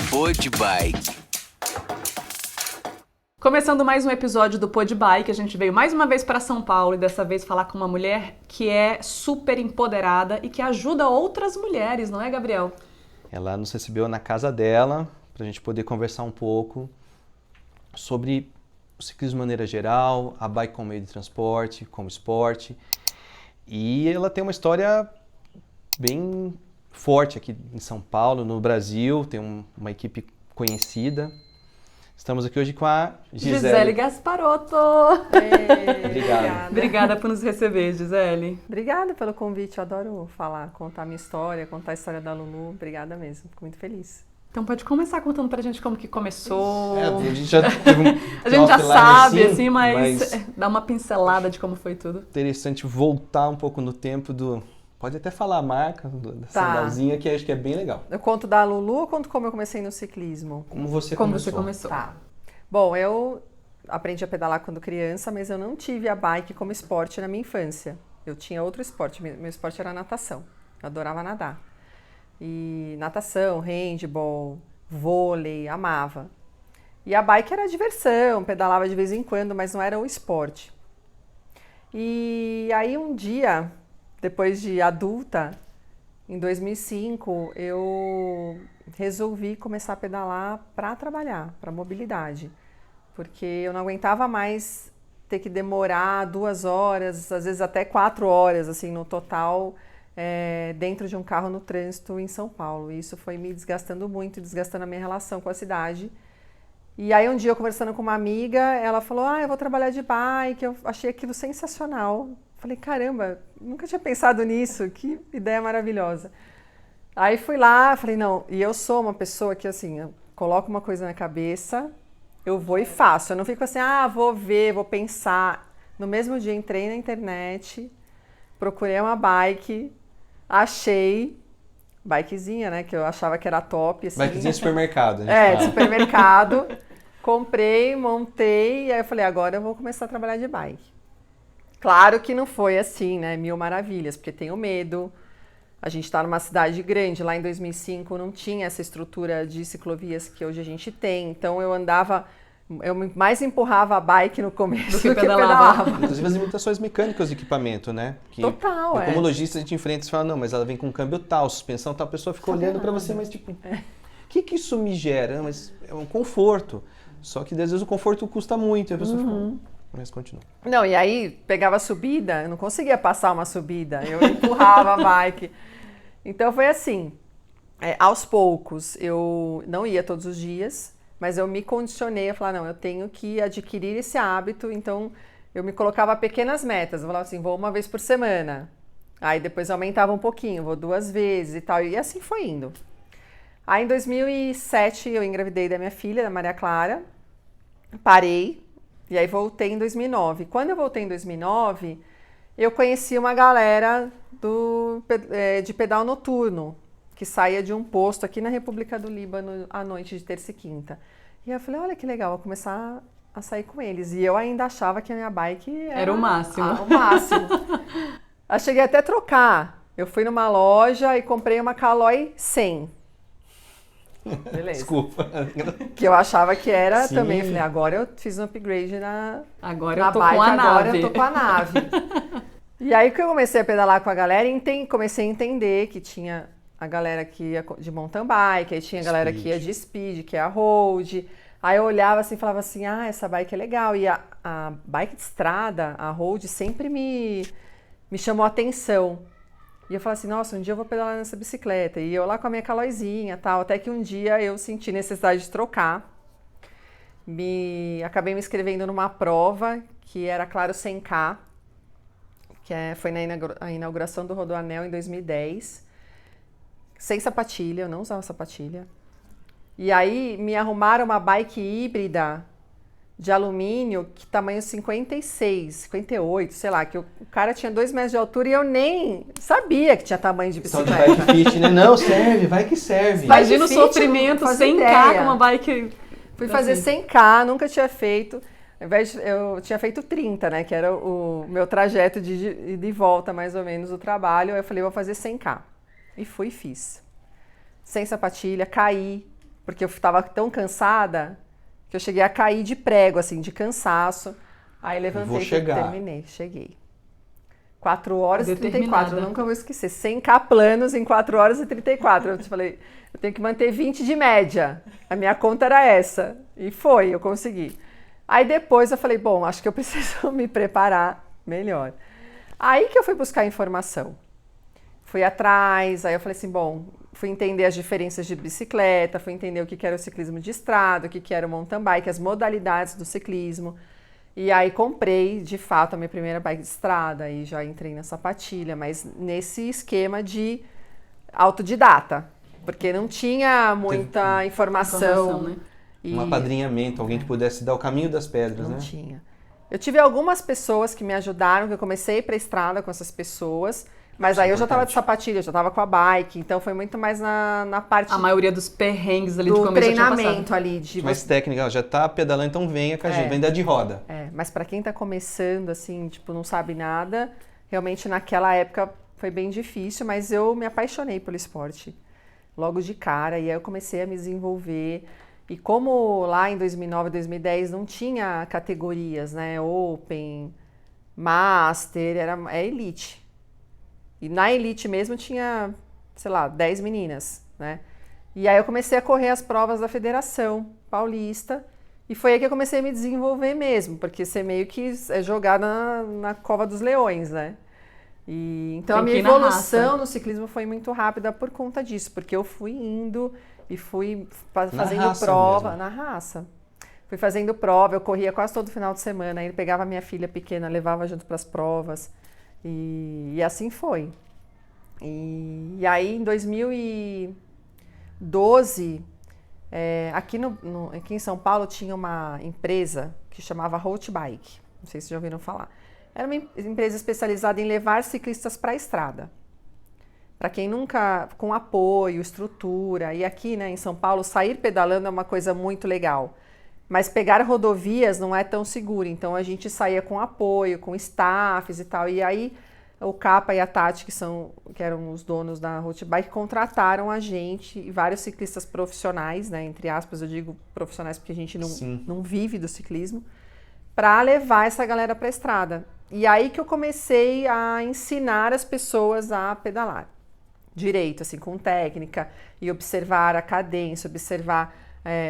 Pod Bike. Começando mais um episódio do Pod Bike, a gente veio mais uma vez para São Paulo e dessa vez falar com uma mulher que é super empoderada e que ajuda outras mulheres, não é, Gabriel? Ela nos recebeu na casa dela para a gente poder conversar um pouco sobre o ciclismo de maneira geral, a bike como meio de transporte, como esporte. E ela tem uma história bem forte aqui em São Paulo, no Brasil, tem uma equipe conhecida. Estamos aqui hoje com a Gisele Gasparotto. Obrigado. Obrigada por nos receber, Gisele. Obrigada pelo convite, eu adoro falar, contar a minha história, contar a história da Lulu. Obrigada mesmo, fico muito feliz. Então pode começar contando pra gente como que começou. A gente já teve a gente já sabe, assim, mas dá uma pincelada de como foi tudo. Interessante voltar um pouco no tempo do... Pode até falar a marca da sandalzinha, que acho que é bem legal. Eu conto da Lulu ou conto como eu comecei no ciclismo? Como você começou. Tá. Bom, eu aprendi a pedalar quando criança, mas eu não tive a bike como esporte na minha infância. Eu tinha outro esporte, meu esporte era natação. Eu adorava nadar. E natação, handball, vôlei, amava. E a bike era diversão, pedalava de vez em quando, mas não era o esporte. E aí um dia, depois de adulta, em 2005, eu resolvi começar a pedalar para trabalhar, para mobilidade. Porque eu não aguentava mais ter que demorar 2 horas, às vezes até 4 horas, assim, no total, dentro de um carro no trânsito em São Paulo. E isso foi me desgastando muito, desgastando a minha relação com a cidade. E aí um dia eu conversando com uma amiga, ela falou, eu vou trabalhar de bike, eu achei aquilo sensacional. Falei, caramba, nunca tinha pensado nisso, que ideia maravilhosa. Aí fui lá, falei, não, e eu sou uma pessoa que assim, eu coloco uma coisa na cabeça, eu vou e faço. Eu não fico assim, vou ver, vou pensar. No mesmo dia entrei na internet, procurei uma bike, achei, bikezinha, né, que eu achava que era top. Assim. Bikezinha de supermercado, de supermercado. Comprei, montei, e aí eu falei, agora eu vou começar a trabalhar de bike. Claro que não foi assim, né, 1000 maravilhas, porque tenho medo. A gente está numa cidade grande, lá em 2005 não tinha essa estrutura de ciclovias que hoje a gente tem, então eu mais empurrava a bike no começo do que pedalava. Inclusive as limitações mecânicas do equipamento, né? Que total, como lojista a gente enfrenta e fala, não, mas ela vem com câmbio tal, suspensão tal, a pessoa fica olhando para você, mas tipo, o que isso me gera? Mas é um conforto, só que às vezes o conforto custa muito, e a pessoa fica... Mas continua. Não, e aí pegava a subida, eu não conseguia passar uma subida, eu empurrava a bike. Então foi assim, aos poucos, eu não ia todos os dias, mas eu me condicionei a falar, não, eu tenho que adquirir esse hábito, então eu me colocava pequenas metas, eu falava assim, vou uma vez por semana, aí depois eu aumentava um pouquinho, vou 2 vezes e tal, e assim foi indo. Aí em 2007 eu engravidei da minha filha, da Maria Clara, parei, e aí voltei em 2009. Quando eu voltei em 2009, eu conheci uma galera de pedal noturno, que saía de um posto aqui na República do Líbano à noite de terça e quinta. E eu falei, olha que legal, vou começar a sair com eles. E eu ainda achava que a minha bike era o máximo. O máximo. Eu cheguei até a trocar. Eu fui numa loja e comprei uma Caloi 100. Beleza. Desculpa. Que eu achava que era também. Eu falei, agora eu fiz um upgrade na eu tô bike, com a agora nave. eu tô com a nave. E aí que eu comecei a pedalar com a galera, comecei a entender que tinha a galera que ia de mountain bike, aí tinha a galera que ia de speed, que é a road. Aí eu olhava assim e falava assim, essa bike é legal. E a bike de estrada, a road, sempre me chamou a atenção. E eu falei assim, nossa, um dia eu vou pedalar nessa bicicleta. E eu lá com a minha Calóizinha e tal, até que um dia eu senti necessidade de trocar. Acabei me inscrevendo numa prova, que era, claro, 100K, foi na inauguração do Rodoanel em 2010. Sem sapatilha, eu não usava sapatilha. E aí me arrumaram uma bike híbrida de alumínio, que tamanho 56, 58, sei lá, que o cara tinha 2 metros de altura e eu nem sabia que tinha tamanho de bicicleta. Só de bike fit, né? Não, serve, vai que serve. Imagina o sofrimento, 100K com uma bike... Fui fazer 100K, nunca tinha feito. Ao invés eu tinha feito 30, né? Que era o meu trajeto de volta, mais ou menos, do trabalho. Aí eu falei, vou fazer 100K. E fui e fiz. Sem sapatilha, caí, porque eu estava tão cansada que eu cheguei a cair de prego, assim, de cansaço. Aí levantei e terminei. Cheguei. 4 horas e 34, eu nunca vou esquecer. 100K planos em 4 horas e 34. Eu te falei, eu tenho que manter 20 de média. A minha conta era essa. E foi, eu consegui. Aí depois eu falei, bom, acho que eu preciso me preparar melhor. Aí que eu fui buscar informação. Fui atrás, aí eu falei assim, bom, fui entender as diferenças de bicicleta, fui entender o que era o ciclismo de estrada, o que era o mountain bike, as modalidades do ciclismo. E aí comprei, de fato, a minha primeira bike de estrada, aí já entrei na sapatilha, mas nesse esquema de autodidata, porque não tinha muita informação, né? Um apadrinhamento, alguém que pudesse dar o caminho das pedras, né? Não tinha. Eu tive algumas pessoas que me ajudaram, que eu comecei a ir pra estrada com essas pessoas, mas aí eu já estava de sapatilha, já estava com a bike, então foi muito mais na parte... A maioria dos perrengues ali do de começo treinamento ali. De mais técnica, já tá pedalando, então venha com a gente, vem dar de roda. Mas para quem tá começando, assim, tipo, não sabe nada, realmente naquela época foi bem difícil, mas eu me apaixonei pelo esporte logo de cara, e aí eu comecei a me desenvolver. E como lá em 2009, 2010 não tinha categorias, né, Open, Master, é Elite. E na Elite mesmo tinha, sei lá, 10 meninas, né? E aí eu comecei a correr as provas da Federação Paulista e foi aí que eu comecei a me desenvolver mesmo, porque você meio que é jogar na cova dos leões, né? E, então a minha evolução no ciclismo foi muito rápida por conta disso, porque eu fui indo e fui fazendo prova mesmo. Na raça. Fui fazendo prova, eu corria quase todo final de semana, aí pegava a minha filha pequena, levava junto para as provas. E assim foi. E aí em 2012, aqui em São Paulo tinha uma empresa que chamava Road Bike. Não sei se já ouviram falar. Era uma empresa especializada em levar ciclistas para a estrada. Para quem nunca, com apoio, estrutura. E aqui, né, em São Paulo, sair pedalando é uma coisa muito legal. Mas pegar rodovias não é tão seguro, então a gente saía com apoio, com staffs e tal. E aí o Capa e a Tati, que eram os donos da Road Bike, contrataram a gente e vários ciclistas profissionais, né? Entre aspas, eu digo profissionais porque a gente não vive do ciclismo, para levar essa galera para a estrada. E aí que eu comecei a ensinar as pessoas a pedalar direito, assim, com técnica, e observar a cadência, observar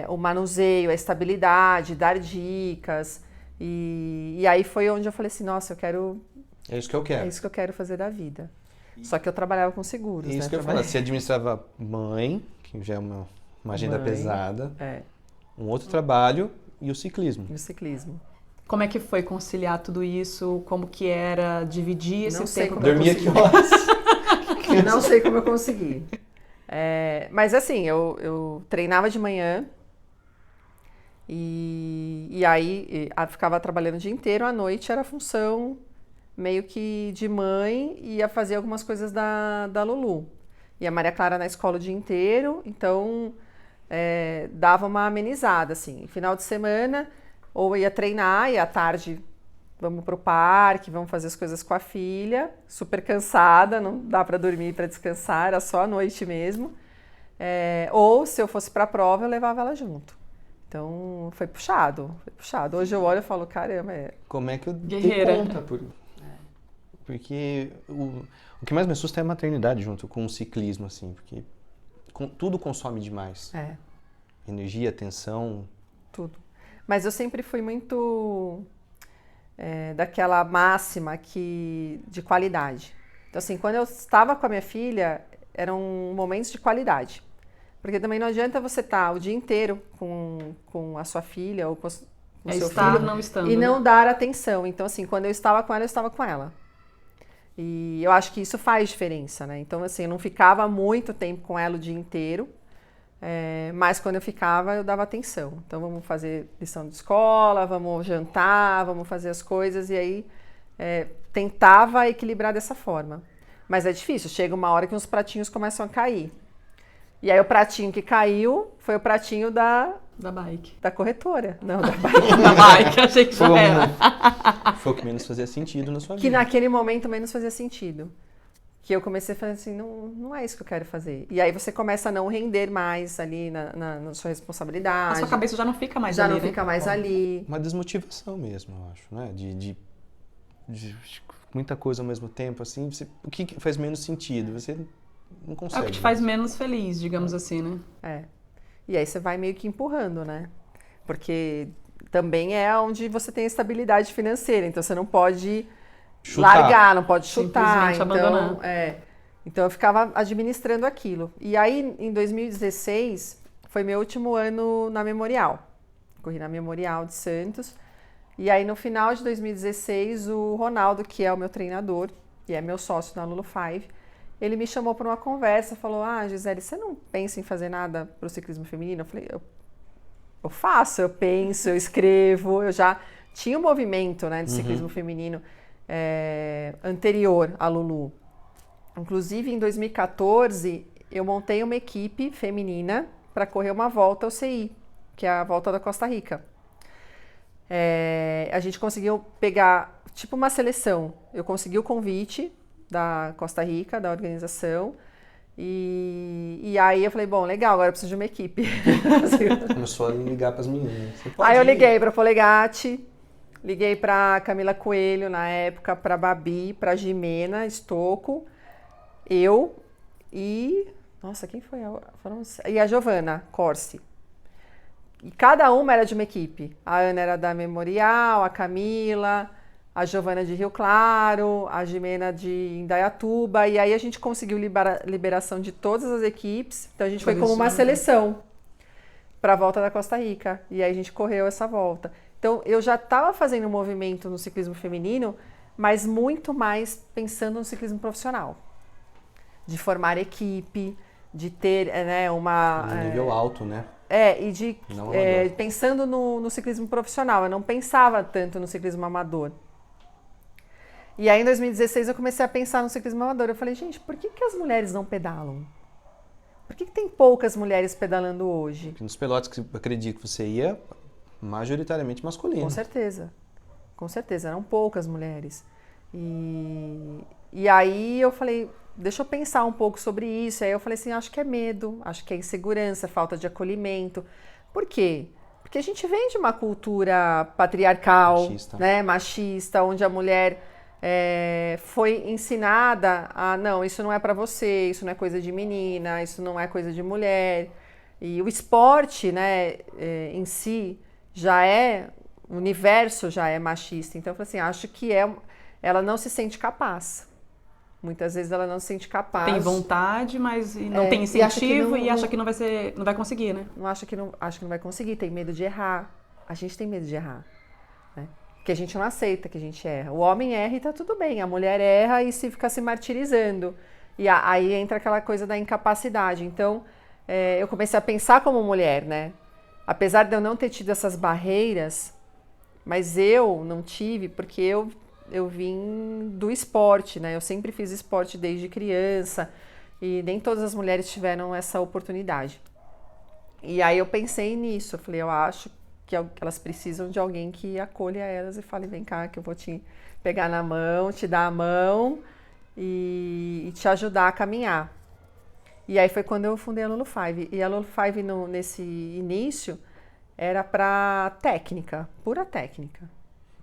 o manuseio, a estabilidade, dar dicas. E aí foi onde eu falei assim, nossa, eu quero... É isso que eu quero. É isso que eu quero fazer da vida. Só que eu trabalhava com seguros, isso, né? Que eu falava, você administrava mãe, que já é uma agenda pesada, um outro trabalho e o ciclismo. E o ciclismo. Como é que foi conciliar tudo isso? Como que era dividir esse tempo? Dormia que horas? Não sei como eu consegui. Mas assim, eu treinava de manhã e aí ficava trabalhando o dia inteiro, à noite era função meio que de mãe e ia fazer algumas coisas da Lulu. E a Maria Clara na escola o dia inteiro, então dava uma amenizada, assim. Final de semana, ou ia treinar e à tarde vamos pro parque, vamos fazer as coisas com a filha, super cansada, não dá para dormir, para descansar, era só à noite mesmo. Ou se eu fosse para a prova, eu levava ela junto. Então foi puxado. Hoje eu olho e falo, caramba, como é que eu guerreira. dei conta? Porque o que mais me assusta é a maternidade junto com o ciclismo, assim, porque tudo consome demais. Energia, atenção. Tudo. Mas eu sempre fui muito daquela máxima de qualidade. Então, assim, quando eu estava com a minha filha, eram momentos de qualidade. Porque também não adianta você estar o dia inteiro com a sua filha ou com o seu filho não estando, e não dar atenção. Então, assim, quando eu estava com ela, eu estava com ela. E eu acho que isso faz diferença, né? Então, assim, eu não ficava muito tempo com ela o dia inteiro, mas quando eu ficava, eu dava atenção. Então, vamos fazer lição de escola, vamos jantar, vamos fazer as coisas, e aí tentava equilibrar dessa forma. Mas é difícil, chega uma hora que uns pratinhos começam a cair. E aí o pratinho que caiu foi o pratinho da Da bike. Da corretora. Não, da bike. Da bike, achei que já era. Foi o que menos fazia sentido na sua Que vida. naquele momento menos fazia sentido. Que eu comecei a fazer assim, não é isso que eu quero fazer. E aí você começa a não render mais ali na sua responsabilidade. A sua cabeça já não fica mais já ali, não né? fica mais ali. Uma desmotivação mesmo, eu acho, né? De muita coisa ao mesmo tempo, assim, o que faz menos sentido? Você não É consegue. o que te faz menos feliz, digamos assim, né? É. E aí você vai meio que empurrando, né? Porque também é onde você tem estabilidade financeira, então você não pode largar, não pode chutar. Simplesmente Então, abandonar. então eu ficava administrando aquilo. E aí, em 2016, foi meu último ano na Memorial. Corri na Memorial de Santos. E aí, no final de 2016, o Ronaldo, que é o meu treinador e é meu sócio na Lulu 5, ele me chamou para uma conversa, falou: Gisele, você não pensa em fazer nada para o ciclismo feminino? Eu falei, eu faço, eu penso, eu escrevo, eu já tinha um movimento, né, de ciclismo feminino anterior à Lulu. Inclusive, em 2014, eu montei uma equipe feminina para correr uma volta ao CI, que é a volta da Costa Rica. A gente conseguiu pegar, tipo uma seleção, eu consegui o convite da Costa Rica, da organização, e aí eu falei, bom, legal, agora eu preciso de uma equipe. Começou a ligar para as meninas. Aí eu liguei para Polegatti, liguei para Camila Coelho na época, para Babi, para Jimena Stocco, eu e... Nossa, quem foi? E a Giovana Corsi. E cada uma era de uma equipe. A Ana era da Memorial, a Camila, a Giovana de Rio Claro, a Jimena de Indaiatuba. E aí a gente conseguiu liberação de todas as equipes. Então a gente foi como uma seleção para a volta da Costa Rica. E aí a gente correu essa volta. Então eu já estava fazendo um movimento no ciclismo feminino, mas muito mais pensando no ciclismo profissional. De formar equipe, de ter uma... Um nível alto, né? E pensando no ciclismo profissional, eu não pensava tanto no ciclismo amador. E aí em 2016 eu comecei a pensar no ciclismo amador. Eu falei, gente, por que as mulheres não pedalam? Por que tem poucas mulheres pedalando hoje? Porque nos pelotas que eu acredito que você ia, majoritariamente masculino. Com certeza, eram poucas mulheres. E aí eu falei, deixa eu pensar um pouco sobre isso. Aí eu falei assim, acho que é medo, acho que é insegurança, falta de acolhimento. Por quê? Porque a gente vem de uma cultura patriarcal, machista, onde a mulher foi ensinada a, não, isso não é para você, isso não é coisa de menina, isso não é coisa de mulher. E o esporte, em si, o universo já é machista. Então eu falei assim, acho que ela não se sente capaz. Muitas vezes ela não se sente capaz. Tem vontade, mas não tem incentivo e acha que não vai conseguir, né? Acha que não vai conseguir, tem medo de errar. A gente tem medo de errar, né? Porque a gente não aceita que a gente erra. O homem erra e tá tudo bem, a mulher erra e fica se martirizando. E aí entra aquela coisa da incapacidade. Então, eu comecei a pensar como mulher, né? Apesar de eu não ter tido essas barreiras, mas eu não tive, porque eu vim do esporte, né? Eu sempre fiz esporte desde criança e nem todas as mulheres tiveram essa oportunidade. E aí eu pensei nisso, eu falei, eu acho que elas precisam de alguém que acolha elas e fale, vem cá que eu vou te pegar na mão, te dar a mão e te ajudar a caminhar. E aí foi quando eu fundei a Lulu 5. E a Lulu 5 nesse início era para técnica, pura técnica.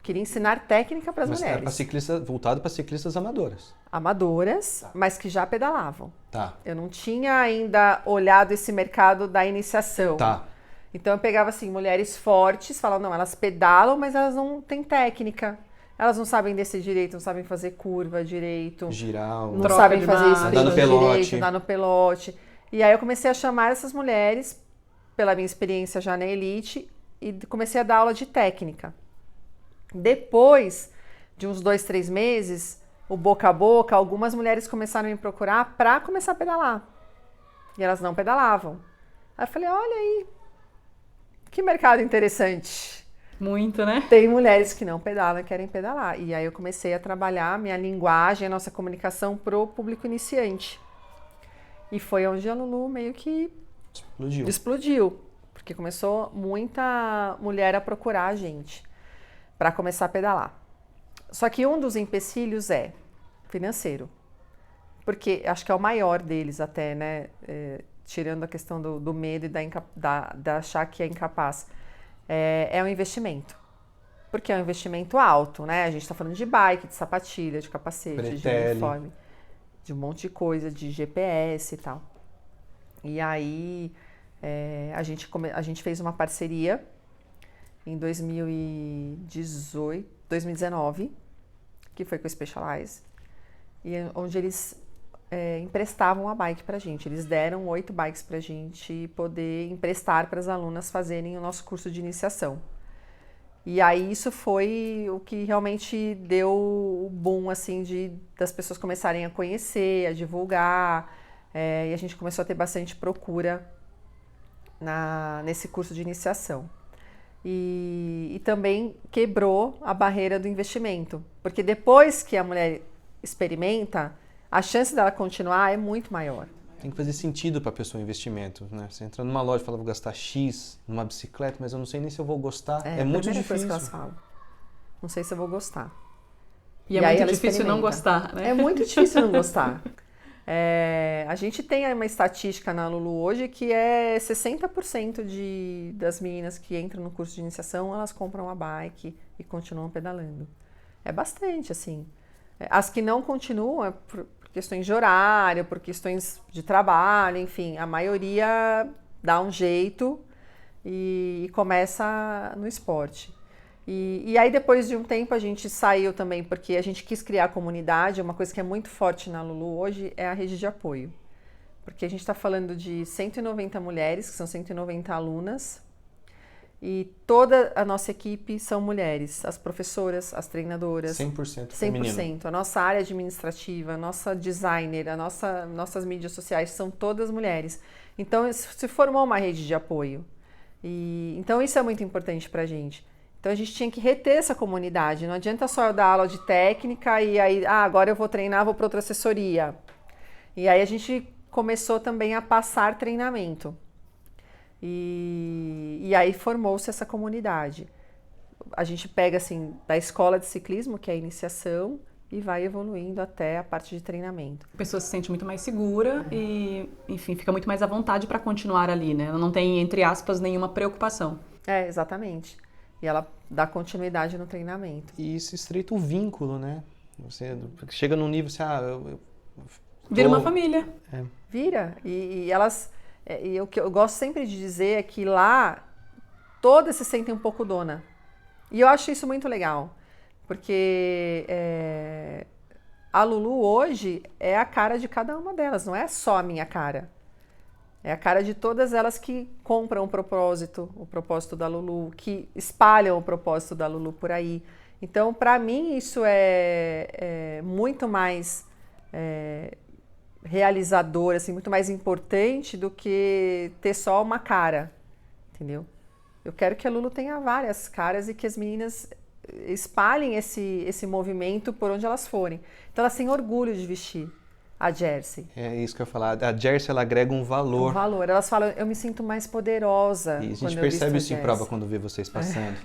Queria ensinar técnica para as mulheres. Voltado para ciclistas amadoras. Amadoras, mas que já pedalavam. Tá. Eu não tinha ainda olhado esse mercado da iniciação. Tá. Então eu pegava assim, mulheres fortes, falava, não, elas pedalam, mas elas não têm técnica. Elas não sabem descer direito, não sabem fazer curva direito. Girar. Não sabem fazer sprint direito, andar no pelote. E aí eu comecei a chamar essas mulheres, pela minha experiência já na elite, e comecei a dar aula de técnica. Depois de uns 2, 3 meses, o boca a boca, algumas mulheres começaram a me procurar para começar a pedalar. E elas não pedalavam. Aí eu falei, olha aí, que mercado interessante. Muito, né? Tem mulheres que não pedalam e querem pedalar. E aí eu comecei a trabalhar minha linguagem, a nossa comunicação pro público iniciante. E foi onde a Lulu meio que explodiu. porque começou muita mulher a procurar a gente para começar a pedalar. Só que um dos empecilhos é financeiro, porque acho que é o maior deles até, né? Tirando a questão do medo e da achar que é incapaz, é um investimento. Porque é um investimento alto, né? A gente está falando de bike, de sapatilha, de capacete, de uniforme, de um monte de coisa, de GPS e tal. E aí a gente fez uma parceria em 2019, que foi com o Specialized, e onde eles emprestavam a bike pra gente. Eles deram 8 bikes pra gente poder emprestar para as alunas fazerem o nosso curso de iniciação. E aí isso foi o que realmente deu o boom, assim, das pessoas começarem a conhecer, a divulgar, e a gente começou a ter bastante procura nesse curso de iniciação. E também quebrou a barreira do investimento, porque depois que a mulher experimenta, a chance dela continuar é muito maior. Tem que fazer sentido para a pessoa o investimento, né? Você entra numa loja e fala, vou gastar X numa bicicleta, mas eu não sei nem se eu vou gostar. É muito difícil. Coisa que elas falam. Não sei se eu vou gostar. E é muito difícil não gostar, né? É muito difícil não gostar. A gente tem uma estatística na Lulu hoje que é 60% das meninas que entram no curso de iniciação, elas compram a bike e continuam pedalando. É bastante, assim. As que não continuam é por questões de horário, por questões de trabalho, enfim, a maioria dá um jeito e começa no esporte. E aí depois de um tempo a gente saiu também, porque a gente quis criar a comunidade. Uma coisa que é muito forte na Lulu hoje é a rede de apoio. Porque a gente está falando de 190 mulheres, que são 190 alunas, e toda a nossa equipe são mulheres, as professoras, as treinadoras. 100% feminino. 100%. A nossa área administrativa, a nossa designer, nossas mídias sociais são todas mulheres. Então se formou uma rede de apoio. Então isso é muito importante para a gente. Então a gente tinha que reter essa comunidade. Não adianta só eu dar aula de técnica e aí, agora eu vou treinar, vou para outra assessoria. E aí a gente começou também a passar treinamento. E aí formou-se essa comunidade. A gente pega assim da escola de ciclismo, que é a iniciação, e vai evoluindo até a parte de treinamento. A pessoa se sente muito mais segura e, enfim, fica muito mais à vontade para continuar ali, né? Ela não tem, entre aspas, nenhuma preocupação. Exatamente. E ela dá continuidade no treinamento. E isso estreita o vínculo, né? Você chega num nível assim, vira uma família. Vira. E elas... E o que eu gosto sempre de dizer é que lá todas se sentem um pouco dona. E eu acho isso muito legal. Porque a Lulu hoje é a cara de cada uma delas. Não é só a minha cara. É a cara de todas elas que compram o propósito da Lulu, que espalham o propósito da Lulu por aí. Então, para mim, isso é muito mais realizador, assim, muito mais importante do que ter só uma cara, entendeu? Eu quero que a Lulu tenha várias caras e que as meninas espalhem esse movimento por onde elas forem. Então, elas têm orgulho de vestir a jersey. É isso que eu ia falar. A jersey, ela agrega um valor. Um valor. Elas falam, eu me sinto mais poderosa. E a gente percebe isso em prova quando vê vocês passando.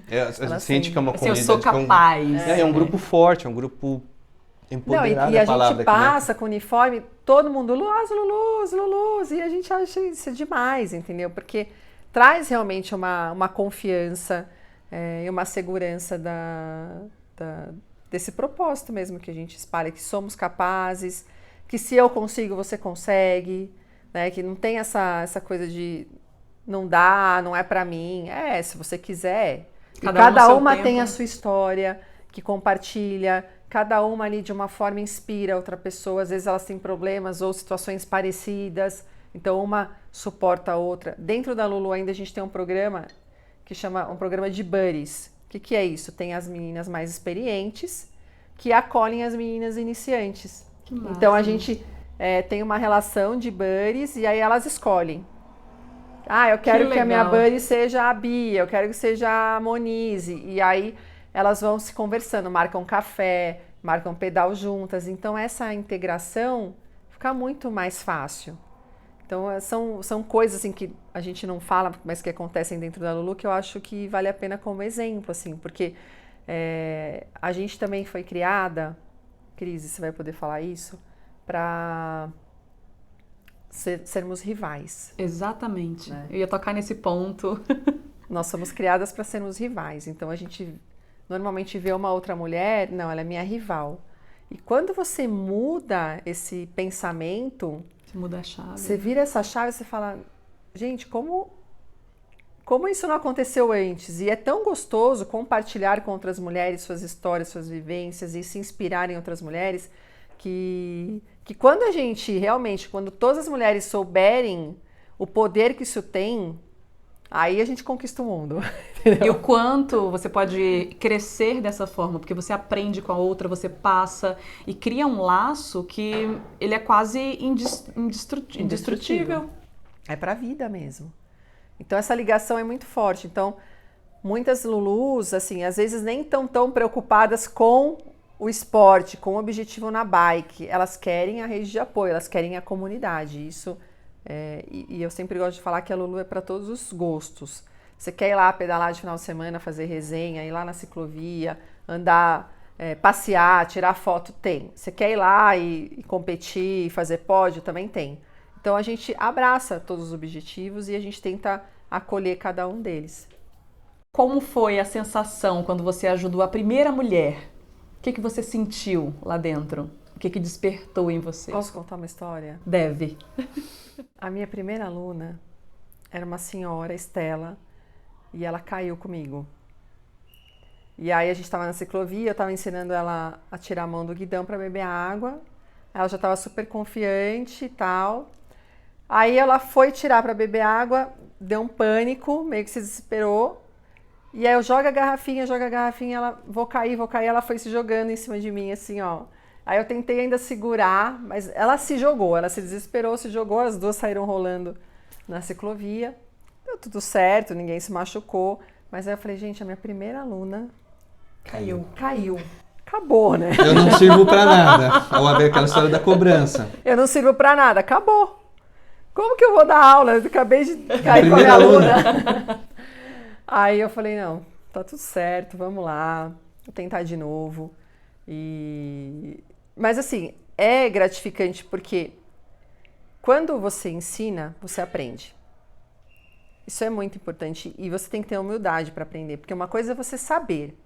A gente sente que é uma comunidade. Eu sou capaz. É um grupo forte, é um grupo empoderado. E a palavra gente passa com o uniforme, todo mundo, Lulus, e a gente acha isso demais, entendeu? Porque traz realmente uma confiança e uma segurança desse propósito mesmo que a gente espalha, que somos capazes, que se eu consigo, você consegue, né? Que não tem essa coisa de não dá, não é pra mim. Se você quiser. Cada uma tem a sua história que compartilha, cada uma ali de uma forma inspira outra pessoa. Às vezes elas têm problemas ou situações parecidas, então uma suporta a outra. Dentro da Lulu ainda a gente tem um programa que chama um programa de buddies. O que é isso? Tem as meninas mais experientes que acolhem as meninas iniciantes. Então a gente tem uma relação de buddies e aí elas escolhem. Eu quero que a minha buddy seja a Bia, eu quero que seja a Monize. E aí elas vão se conversando, marcam café, marcam pedal juntas. Então essa integração fica muito mais fácil. Então, são coisas assim que a gente não fala, mas que acontecem dentro da Lulu, que eu acho que vale a pena como exemplo, assim, porque a gente também foi criada, Cris, você vai poder falar isso, para sermos rivais. Exatamente. Né? Eu ia tocar nesse ponto. Nós somos criadas para sermos rivais, então a gente normalmente vê uma outra mulher, não, ela é minha rival. E quando você muda esse pensamento, Você muda a chave. você vira essa chave e você fala, gente, como isso não aconteceu antes? E é tão gostoso compartilhar com outras mulheres suas histórias, suas vivências e se inspirar em outras mulheres, que quando a gente realmente, quando todas as mulheres souberem o poder que isso tem, aí a gente conquista o mundo. E o quanto você pode crescer dessa forma, porque você aprende com a outra, você passa e cria um laço que ele é quase indestrutível. É pra vida mesmo. Então essa ligação é muito forte. Então, muitas Lulus, assim, às vezes nem estão tão preocupadas com o esporte, com o objetivo na bike. Elas querem a rede de apoio, elas querem a comunidade. Isso e eu sempre gosto de falar que a Lulu é para todos os gostos. Você quer ir lá pedalar de final de semana, fazer resenha, ir lá na ciclovia, andar, passear, tirar foto? Tem. Você quer ir lá e competir, fazer pódio? Também tem. Então a gente abraça todos os objetivos e a gente tenta acolher cada um deles. Como foi a sensação quando você ajudou a primeira mulher? O que você sentiu lá dentro? O que despertou em você? Posso contar uma história? Deve. A minha primeira aluna era uma senhora, Estela, e ela caiu comigo. E aí a gente estava na ciclovia, eu estava ensinando ela a tirar a mão do guidão para beber água. Ela já estava super confiante e tal. Aí ela foi tirar para beber água, deu um pânico, meio que se desesperou. E aí eu jogo a garrafinha, ela, vou cair, ela foi se jogando em cima de mim, assim, ó. Aí eu tentei ainda segurar, mas ela se jogou, ela se desesperou, se jogou, as duas saíram rolando na ciclovia. Deu tudo certo, ninguém se machucou. Mas aí eu falei, gente, a minha primeira aluna Caiu. Acabou, né? Eu não sirvo pra nada. Ao haver aquela história da cobrança. Eu não sirvo pra nada, acabou. Como que eu vou dar aula? Eu acabei de cair com a minha aluna. Aí eu falei, não, tá tudo certo, vamos lá, vou tentar de novo. Mas assim, é gratificante porque quando você ensina, você aprende. Isso é muito importante e você tem que ter humildade para aprender, porque uma coisa é você saber,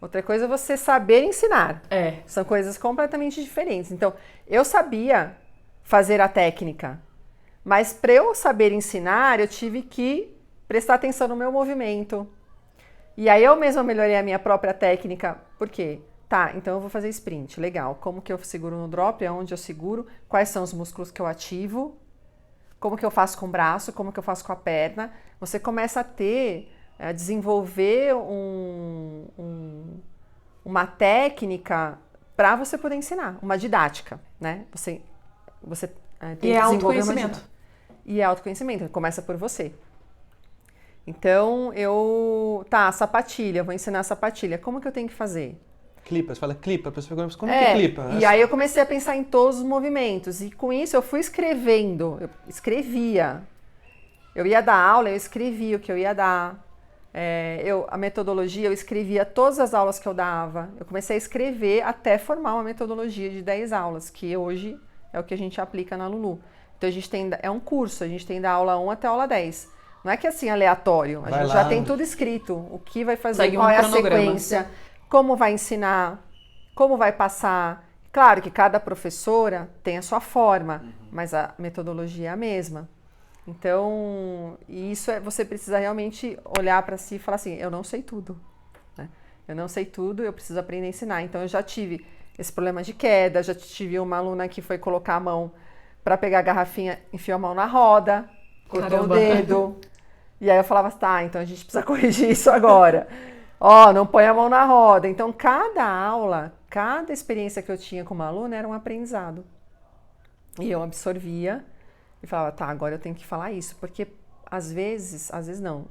outra coisa é você saber ensinar. São coisas completamente diferentes. Então, eu sabia fazer a técnica, mas para eu saber ensinar, eu tive que prestar atenção no meu movimento. E aí eu mesma melhorei a minha própria técnica. Por quê? Tá, então eu vou fazer sprint. Legal. Como que eu seguro no drop? Aonde eu seguro? Quais são os músculos que eu ativo? Como que eu faço com o braço? Como que eu faço com a perna? Você começa a desenvolver uma técnica para você poder ensinar. Uma didática, né? Você tem e que é desenvolver autoconhecimento. E é autoconhecimento. Começa por você. Então, sapatilha, eu vou ensinar a sapatilha. Como que eu tenho que fazer? Clipa, você fala clipa, a pessoa pergunta, como é que clipa? E aí eu comecei a pensar em todos os movimentos. E com isso eu fui escrevendo, eu escrevia. Eu ia dar aula, eu escrevia o que eu ia dar. A metodologia, eu escrevia todas as aulas que eu dava. Eu comecei a escrever até formar uma metodologia de 10 aulas, que hoje é o que a gente aplica na Lulu. Então é um curso, a gente tem da aula 1 até a aula 10. Não é que é assim aleatório, a gente já tem tudo escrito, o que vai fazer, qual é a sequência, como vai ensinar, como vai passar. Claro que cada professora tem a sua forma, mas a metodologia é a mesma. Então, você precisa realmente olhar para si e falar assim, eu não sei tudo, né? Eu não sei tudo, eu preciso aprender a ensinar. Então, eu já tive esse problema de queda, já tive uma aluna que foi colocar a mão para pegar a garrafinha, enfiou a mão na roda, cortou o dedo. E aí eu falava, tá, então a gente precisa corrigir isso agora. Não põe a mão na roda. Então, cada aula, cada experiência que eu tinha com uma aluna era um aprendizado. E eu absorvia e falava, tá, agora eu tenho que falar isso. Porque às vezes não,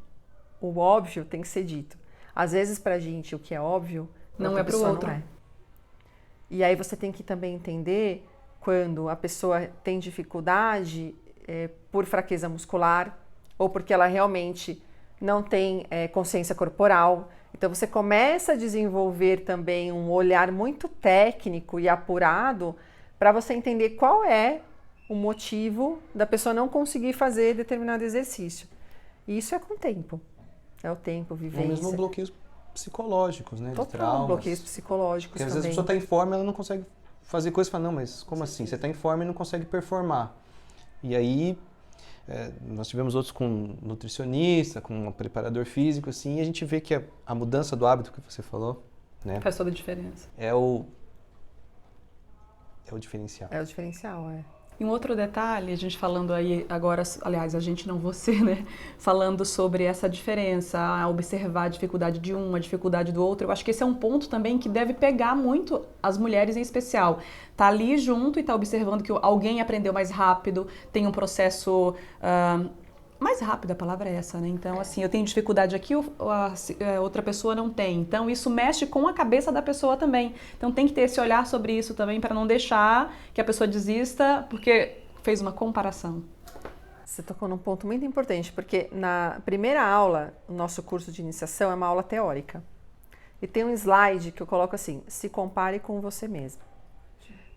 o óbvio tem que ser dito. Às vezes pra gente o que é óbvio não é pro outro. Não é. E aí você tem que também entender quando a pessoa tem dificuldade, por fraqueza muscular, ou porque ela realmente não tem consciência corporal. Então você começa a desenvolver também um olhar muito técnico e apurado para você entender qual é o motivo da pessoa não conseguir fazer determinado exercício. E isso é com o tempo. É o tempo, vivência. Ou mesmo bloqueios psicológicos, né? Total, de traumas. bloqueios psicológicos Porque às também. vezes a pessoa está em forma, ela não consegue fazer coisas e fala, não, mas como assim? Você está em forma e não consegue performar. E aí, nós tivemos outros com nutricionista, com um preparador físico, assim, e a gente vê que a mudança do hábito que você falou, né? Faz toda a diferença. É o diferencial. É o diferencial, E um outro detalhe, a gente falando aí agora, aliás, a gente não você, né? Falando sobre essa diferença, observar a dificuldade de um, a dificuldade do outro. Eu acho que esse é um ponto também que deve pegar muito as mulheres em especial. Tá ali junto e tá observando que alguém aprendeu mais rápido, tem um processo mais rápido, a palavra é essa, né? Então, assim, eu tenho dificuldade aqui, a outra pessoa não tem. Então, isso mexe com a cabeça da pessoa também. Então, tem que ter esse olhar sobre isso também para não deixar que a pessoa desista porque fez uma comparação. Você tocou num ponto muito importante, porque na primeira aula, o nosso curso de iniciação é uma aula teórica. E tem um slide que eu coloco assim, se compare com você mesmo.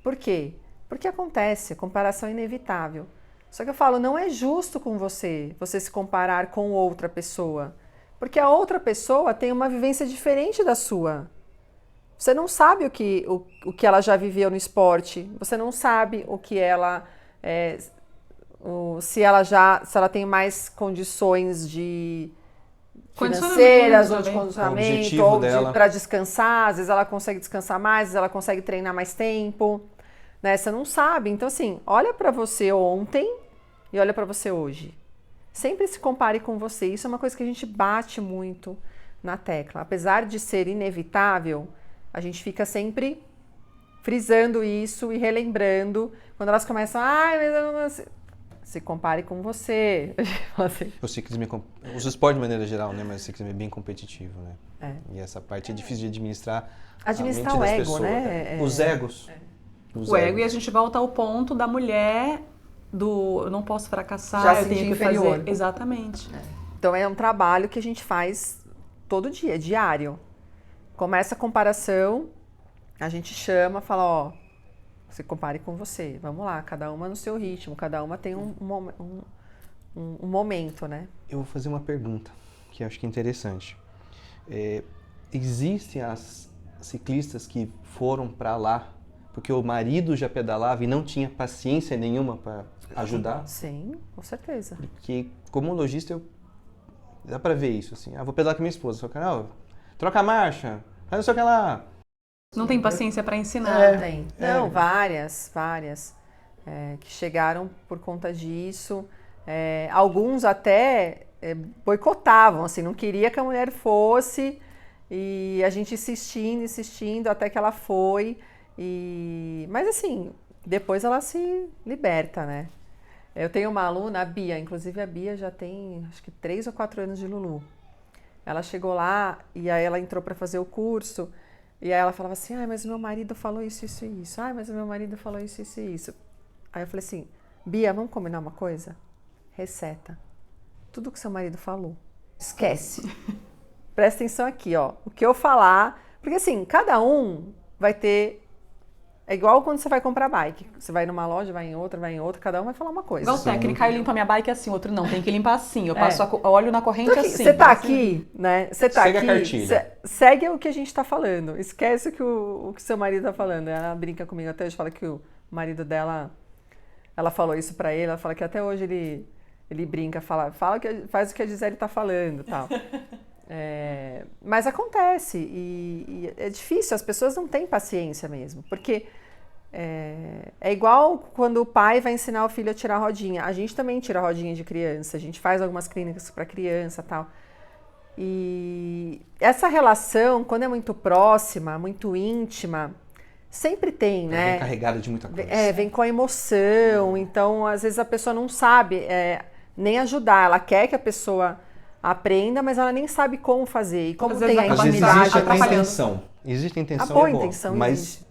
Por quê? Porque acontece, comparação é inevitável. Só que eu falo, não é justo com você se comparar com outra pessoa. Porque a outra pessoa tem uma vivência diferente da sua. Você não sabe o que ela já viveu no esporte. Você não sabe o que ela... se ela tem mais condições financeiras ou de condicionamento, ou para descansar. Às vezes ela consegue descansar mais, às vezes ela consegue treinar mais tempo. Né? Você não sabe. Então, assim, olha para você ontem e olha para você hoje. Sempre se compare com você. Isso é uma coisa que a gente bate muito na tecla. Apesar de ser inevitável, a gente fica sempre frisando isso e relembrando. Quando elas começam, mas eu não... Se compare com você. Assim. O ciclismo, os esportes de maneira geral, né? Mas o ciclismo é bem competitivo, né? E essa parte é difícil de administrar. Administrar o ego, pessoas, né? Os egos. O ego, e a gente volta ao ponto da mulher eu não posso fracassar, já eu tenho que inferior. fazer. Exatamente. Então é um trabalho que a gente faz todo dia, diário. Começa a comparação, a gente chama, fala, se compare com você. Vamos lá, cada uma no seu ritmo, cada uma tem um momento, né? Eu vou fazer uma pergunta que eu acho que é interessante. Existem as ciclistas que foram para lá porque o marido já pedalava e não tinha paciência nenhuma para ajudar? Sim, com certeza. Porque como lojista dá para ver isso, assim. Vou pedalar com minha esposa, só que, troca a marcha, faz não sei o que lá. Não tem paciência para ensinar. Tem. Não, várias que chegaram por conta disso. Alguns até boicotavam, assim, não queria que a mulher fosse, e a gente insistindo até que ela foi. Mas assim, depois ela se liberta, né? Eu tenho uma aluna, a Bia, inclusive a Bia já tem acho que 3 ou 4 anos de Lulu. Ela chegou lá e aí ela entrou para fazer o curso e aí ela falava assim, mas meu marido falou isso, isso e isso. Mas meu marido falou isso, isso e isso. Aí eu falei assim, Bia, vamos combinar uma coisa? Reseta. Tudo que seu marido falou, esquece. Presta atenção aqui, o que eu falar, porque assim, cada um vai ter... É igual quando você vai comprar bike. Você vai numa loja, vai em outra, cada um vai falar uma coisa. Igual técnica, eu limpo a minha bike assim, outro não, tem que limpar assim. Eu passo óleo na corrente então, assim. Você tá aqui, né? Você tá segue aqui, a cartilha. Segue o que a gente tá falando. Esquece o que seu marido tá falando. Ela brinca comigo até hoje, fala que o marido dela, ela falou isso pra ele, ela fala que até hoje ele brinca, faz o que a Gisele tá falando, tal. Mas acontece e é difícil, as pessoas não têm paciência mesmo, porque é igual quando o pai vai ensinar o filho a tirar rodinha. A gente também tira rodinha de criança, a gente faz algumas clínicas para criança, tal. E essa relação, quando é muito próxima, muito íntima, sempre tem, né? Vem carregada de muita coisa. Vem com a emoção, então às vezes a pessoa não sabe nem ajudar, ela quer que a pessoa aprenda, mas ela nem sabe como fazer. E como tem a Às vezes intimidade, existe a intenção. Existe a intenção, a boa intenção mas existe.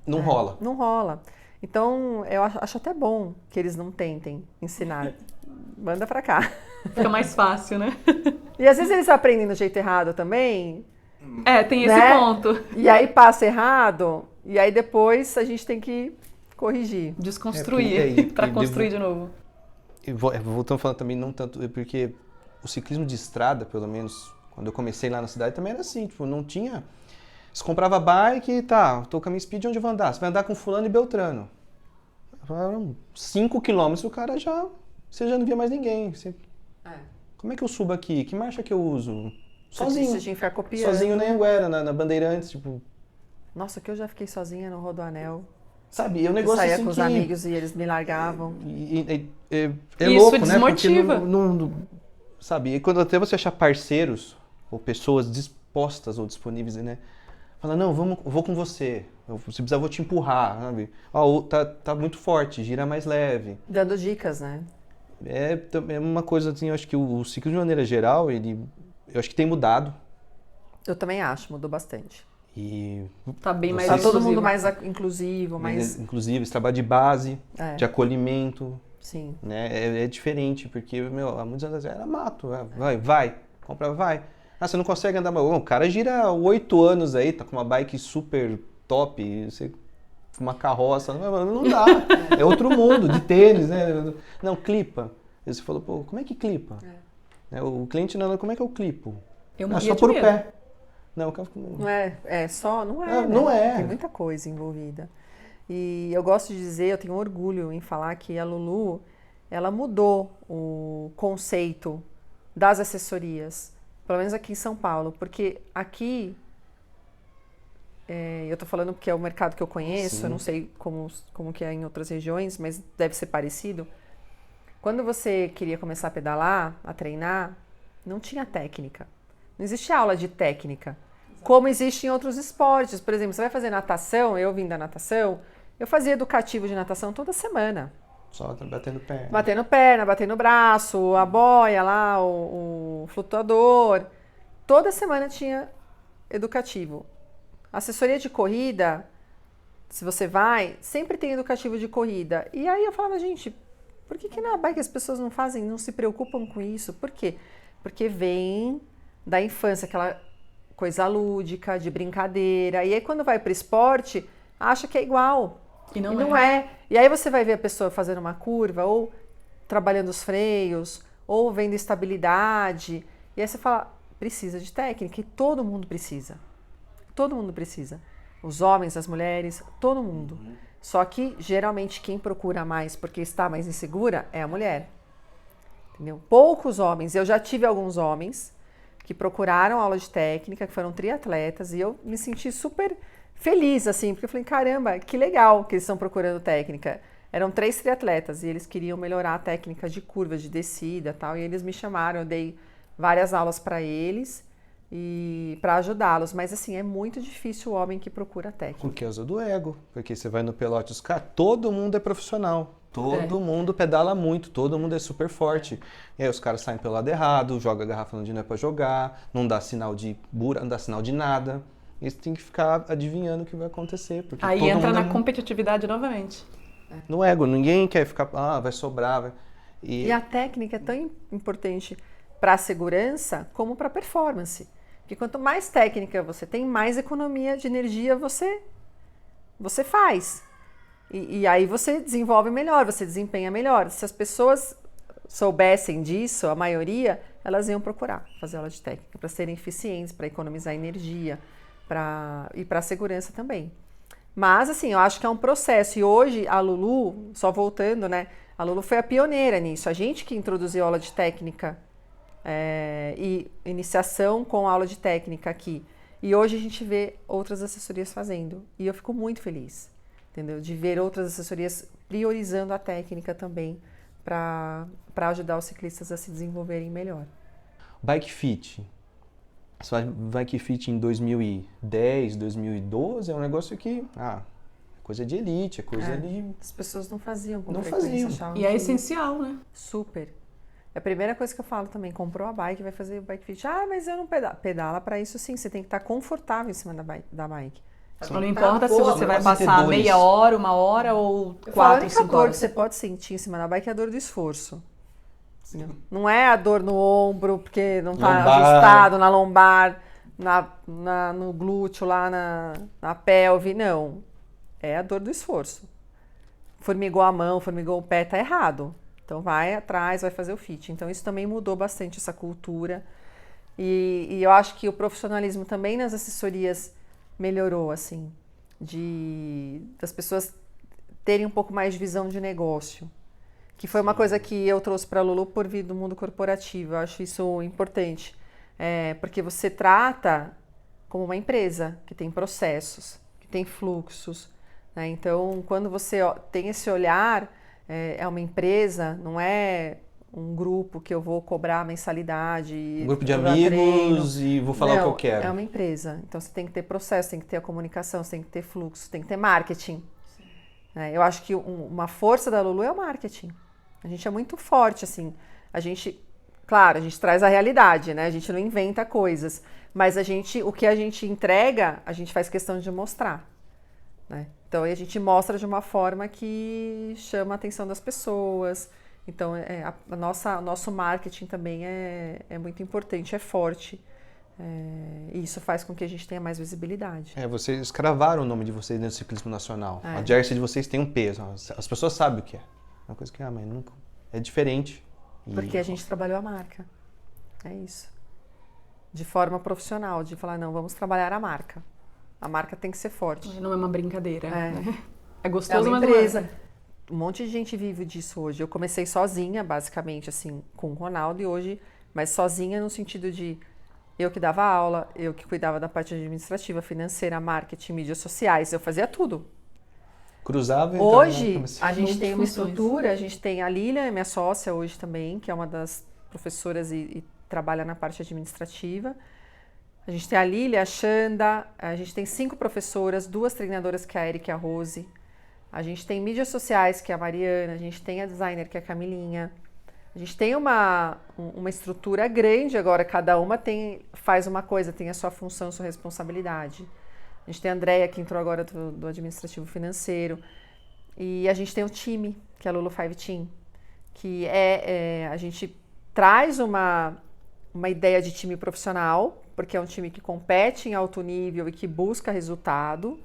não rola. Não rola. Então, eu acho até bom que eles não tentem ensinar. Manda pra cá. Fica mais fácil, né? E às vezes eles aprendem do jeito errado também. Tem esse né? ponto. E aí passa errado, e aí depois a gente tem que corrigir. Desconstruir para construir de novo. Voltando falando também, não tanto, porque o ciclismo de estrada, pelo menos, quando eu comecei lá na cidade, também era assim, tipo, não tinha... Você comprava bike, tá, tô com a minha speed, onde eu vou andar? Você vai andar com fulano e beltrano. 5 quilômetros, o cara já... Você já não via mais ninguém. Como é que eu subo aqui? Que marcha que eu uso? Sozinho. Você tinha que ficar copiando. Sozinho na Anguera, na Bandeirantes, tipo... Nossa, que eu já fiquei sozinha no Rodoanel. Sabe, é um negócio eu saía assim com os amigos e eles me largavam. É isso louco, né? desmotiva. Porque sabe, e quando até você achar parceiros ou pessoas dispostas ou disponíveis, né? Fala, não, vou com você. Se precisar, eu vou te empurrar, sabe? Ó, tá muito forte, gira mais leve. Dando dicas, né? É uma coisa assim, eu acho que o ciclo de maneira geral, eu acho que tem mudado. Eu também acho, mudou bastante. E tá bem mais Tá todo inclusivo. mundo mais inclusivo, mais... Inclusive, esse trabalho de base, de acolhimento. Sim. Né? É diferente, porque, há muitos anos atrás era mato. Vai, compra, vai. Você não consegue andar, mas o cara gira 8 anos aí, tá com uma bike super top, você uma carroça, não dá. É outro mundo, de tênis, né? Não, clipa. Aí você falou, pô, como é que clipa? O cliente não, como é que eu clipo? Só por o pé. Não, não é só, não é. Não é. Tem muita coisa envolvida. E eu gosto de dizer, eu tenho orgulho em falar que a Lulu, ela mudou o conceito das assessorias, pelo menos aqui em São Paulo, porque aqui, eu tô falando porque é o mercado que eu conheço, eu não sei como que é em outras regiões, mas deve ser parecido. Quando você queria começar a pedalar, a treinar, não tinha técnica. Não existia aula de técnica, como existe em outros esportes. Por exemplo, você vai fazer natação, eu vim da natação, eu fazia educativo de natação toda semana. Só batendo perna. Batendo perna, batendo braço, a boia lá, o flutuador. Toda semana tinha educativo. Assessoria de corrida, se você vai, sempre tem educativo de corrida. E aí eu falava, gente, por que na bike as pessoas não fazem, não se preocupam com isso? Por quê? Porque vem da infância, aquela coisa lúdica, de brincadeira. E aí quando vai para o esporte, acha que é igual. E não é. E aí você vai ver a pessoa fazendo uma curva, ou trabalhando os freios, ou vendo estabilidade. E aí você fala, precisa de técnica, e todo mundo precisa. Todo mundo precisa. Os homens, as mulheres, todo mundo. Só que, geralmente, quem procura mais porque está mais insegura é a mulher. Entendeu? Poucos homens. Eu já tive alguns homens que procuraram aula de técnica, que foram triatletas, e eu me senti super feliz, assim, porque eu falei, caramba, que legal que eles estão procurando técnica. Eram 3 triatletas e eles queriam melhorar a técnica de curva, de descida e tal, e eles me chamaram, eu dei várias aulas para eles e para ajudá-los, mas assim, é muito difícil o homem que procura técnica. Por causa do ego, porque você vai no pelote, os caras, todo mundo é profissional. Todo mundo pedala muito, todo mundo é super forte. E aí os caras saem pelo lado errado, joga a garrafa onde não é pra jogar, não dá sinal de bura, não dá sinal de nada. E você tem que ficar adivinhando o que vai acontecer. Porque aí todo entra mundo na competitividade novamente. No ego, ninguém quer ficar, vai sobrar. E a técnica é tão importante para a segurança como para a performance. Porque quanto mais técnica você tem, mais economia de energia você faz. E aí você desenvolve melhor, você desempenha melhor. Se as pessoas soubessem disso, a maioria, elas iam procurar fazer aula de técnica para serem eficientes, para economizar energia e para a segurança também. Mas, assim, eu acho que é um processo. E hoje, a Lulu, só voltando, né? A Lulu foi a pioneira nisso. A gente que introduziu aula de técnica e iniciação com aula de técnica aqui. E hoje a gente vê outras assessorias fazendo. E eu fico muito feliz, entendeu? De ver outras assessorias priorizando a técnica também para ajudar os ciclistas a se desenvolverem melhor. Bike Fit. Bike Fit em 2010, 2012 é um negócio que, coisa de elite, é coisa de... As pessoas não faziam com não frequência. faziam. E é essencial, né? Super. É a primeira coisa que eu falo também, comprou a bike, vai fazer o Bike Fit. Mas eu não pedala para isso sim, você tem que estar confortável em cima da bike. Não importa se Boa, você vai pode ter passar dores. meia hora, 1 hora ou Eu falo, a 4, única 5 dor que horas. você pode sentir em cima da bike é a dor do esforço. Não é a dor no ombro, porque não está Lombar. ajustado, na lombar, no glúteo, lá na pelve, não. É a dor do esforço. Formigou a mão, formigou o pé, tá errado. Então vai atrás, vai fazer o fit. Então isso também mudou bastante essa cultura. E eu acho que o profissionalismo também nas assessorias melhorou, assim, das pessoas terem um pouco mais de visão de negócio. Que foi uma coisa que eu trouxe para a Lulu por vir do mundo corporativo. Eu acho isso importante. Porque você trata como uma empresa que tem processos, que tem fluxos. Né? Então, quando você tem esse olhar, é uma empresa, não é um grupo que eu vou cobrar mensalidade. Um grupo de vou dar amigos treino. e vou falar o que eu quero. É uma empresa. Então, você tem que ter processo, tem que ter a comunicação, você tem que ter fluxo, tem que ter marketing. Eu acho que uma força da Lulu é o marketing. A gente é muito forte, assim. Claro, a gente traz a realidade, né? A gente não inventa coisas. Mas o que a gente entrega, a gente faz questão de mostrar. Né? Então, a gente mostra de uma forma que chama a atenção das pessoas. Então, o nosso marketing também é muito importante, é forte. E isso faz com que a gente tenha mais visibilidade. Vocês cravaram o nome de vocês dentro do ciclismo nacional. A jersey de vocês tem um peso. As pessoas sabem o que é. É uma coisa que mas nunca é diferente. Porque a gente trabalhou a marca. É isso. De forma profissional, de falar, não, vamos trabalhar a marca. A marca tem que ser forte. Não é uma brincadeira. É É gostoso, uma mas empresa. não é. Um monte de gente vive disso hoje. Eu comecei sozinha, basicamente, assim, com o Ronaldo, e hoje, mas sozinha no sentido de eu que dava aula, eu que cuidava da parte administrativa, financeira, marketing, mídias sociais, eu fazia tudo. Cruzava e Hoje, a gente tem uma Multifunções. estrutura, a gente tem a Lília, minha sócia hoje também, que é uma das professoras e trabalha na parte administrativa. A gente tem a Lília, a Xanda, a gente tem 5 professoras, 2 treinadoras, que é a Erika e a Rose. A gente tem mídias sociais, que é a Mariana, a gente tem a designer, que é a Camilinha. A gente tem uma estrutura grande agora, cada uma faz uma coisa, tem a sua função, sua responsabilidade. A gente tem a Andrea, que entrou agora do administrativo financeiro. E a gente tem o time, que é a Lulu 5 Team, que a gente traz uma ideia de time profissional, porque é um time que compete em alto nível e que busca resultado,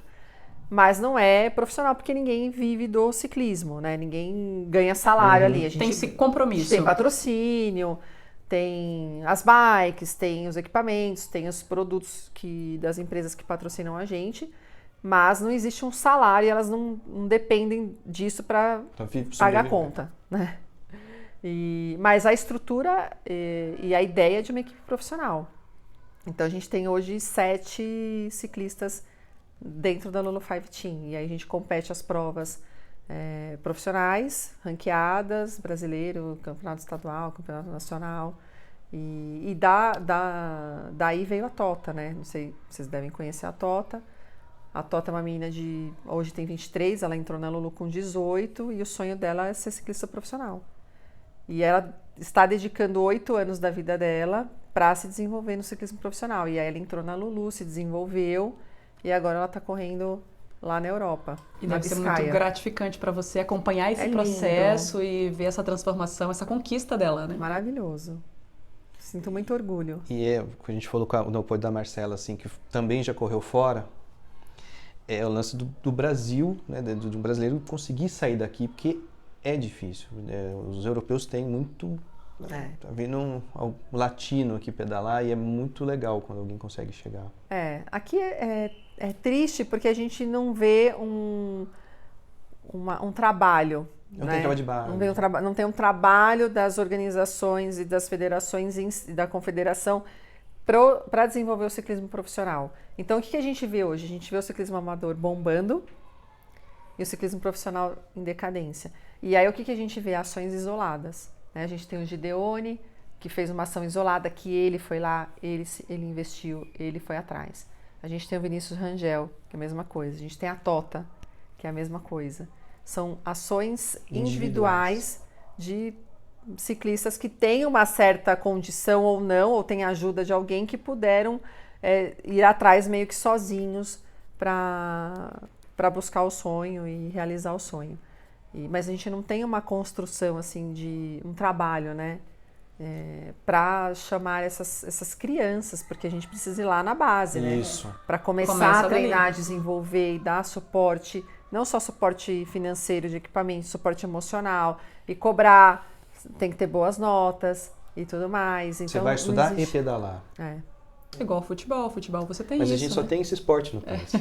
mas não é profissional porque ninguém vive do ciclismo, né? Ninguém ganha salário ali. A gente Tem esse compromisso. tem patrocínio, tem as bikes, tem os equipamentos, tem os produtos das empresas que patrocinam a gente, mas não existe um salário e elas não dependem disso para pagar a conta, né? Mas a estrutura e a ideia é de uma equipe profissional. Então a gente tem hoje 7 ciclistas dentro da Lulu 5 Team. E aí a gente compete as provas profissionais, ranqueadas, brasileiro, campeonato estadual, campeonato nacional. E daí veio a Tota, né? Não sei, vocês devem conhecer a Tota. A Tota é uma menina hoje tem 23, ela entrou na Lulu com 18 e o sonho dela é ser ciclista profissional. E ela está dedicando 8 anos da vida dela para se desenvolver no ciclismo profissional. E aí ela entrou na Lulu, se desenvolveu e agora ela está correndo lá na Europa. E deve ser muito gratificante para você acompanhar esse processo e ver essa transformação, essa conquista dela, né? Maravilhoso. Sinto muito orgulho. E a gente falou no apoio da Marcela, assim, que também já correu fora, é o lance do Brasil, né, de um brasileiro conseguir sair daqui, porque é difícil. Os europeus têm muito... Tá vindo um latino aqui pedalar e é muito legal quando alguém consegue chegar. Aqui é triste porque a gente não vê um trabalho. Não tem trabalho de base. Não tem um trabalho das organizações e das federações e da confederação para desenvolver o ciclismo profissional. Então, o que a gente vê hoje? A gente vê o ciclismo amador bombando e o ciclismo profissional em decadência. E aí, o que a gente vê? Ações isoladas. Né? A gente tem o Gideone, que fez uma ação isolada, que ele foi lá, ele investiu, ele foi atrás. A gente tem o Vinícius Rangel, que é a mesma coisa. A gente tem a Tota, que é a mesma coisa. São ações individuais de ciclistas que têm uma certa condição ou não, ou têm a ajuda de alguém que puderam ir atrás meio que sozinhos para buscar o sonho e realizar o sonho. Mas a gente não tem uma construção assim de um trabalho, né? Para chamar essas crianças, porque a gente precisa ir lá na base, né? Isso. Para começar Começa a treinar, dali. desenvolver e dar suporte, não só suporte financeiro de equipamento, suporte emocional e cobrar, tem que ter boas notas e tudo mais. Então, Você vai estudar não e existe. pedalar. Igual futebol você tem Mas isso, a gente só né? tem esse esporte no país.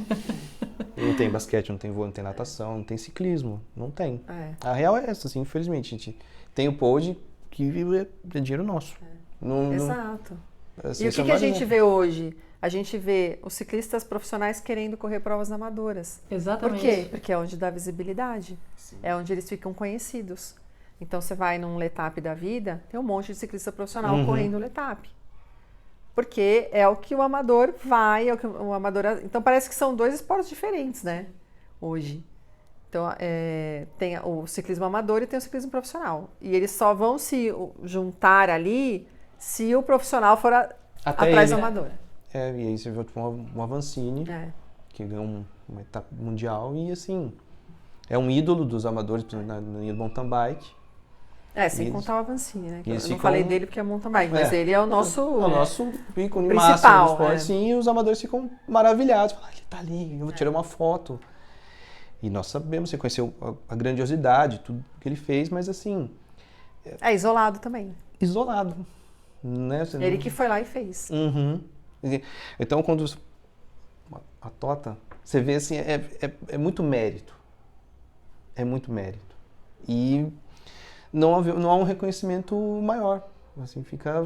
Não tem basquete, não tem vôlei, não tem natação, não tem ciclismo. Não tem. A real é essa, assim, infelizmente. A gente tem o pod que é dinheiro nosso. Exato. Assim, E o isso é que a mais gente um- vê hoje? A gente vê os ciclistas profissionais querendo correr provas amadoras. Exatamente. Por quê? Porque é onde dá visibilidade. É onde eles ficam conhecidos. Então você vai num Letap da vida, tem um monte de ciclista profissional correndo Letap. Porque é o que o amador vai, é o que o amador. Então parece que são dois esportes diferentes, né? Hoje. Então tem o ciclismo amador e tem o ciclismo profissional. E eles só vão se juntar ali se o profissional for Até atrás ele. do amador. E aí você viu tipo, um Avancini, que ganhou uma etapa mundial e assim, é um ídolo dos amadores na linha do mountain bike. Sem Eles- contar o Avancini, né? Que eu eles não ficam- falei dele porque é mountain bike, mas ele é o nosso... É o nosso ícone principal, máximo do esporte, é. sim, e os amadores ficam maravilhados. Falam, ele tá ali, eu vou tirar uma foto. E nós sabemos, você conheceu a grandiosidade, tudo que ele fez, mas assim, É isolado também. isolado. Né? Você Ele não- que foi lá e fez. Uhum. Então, quando a Tota, você vê assim, é muito mérito. É muito mérito. E não há um reconhecimento maior. Assim,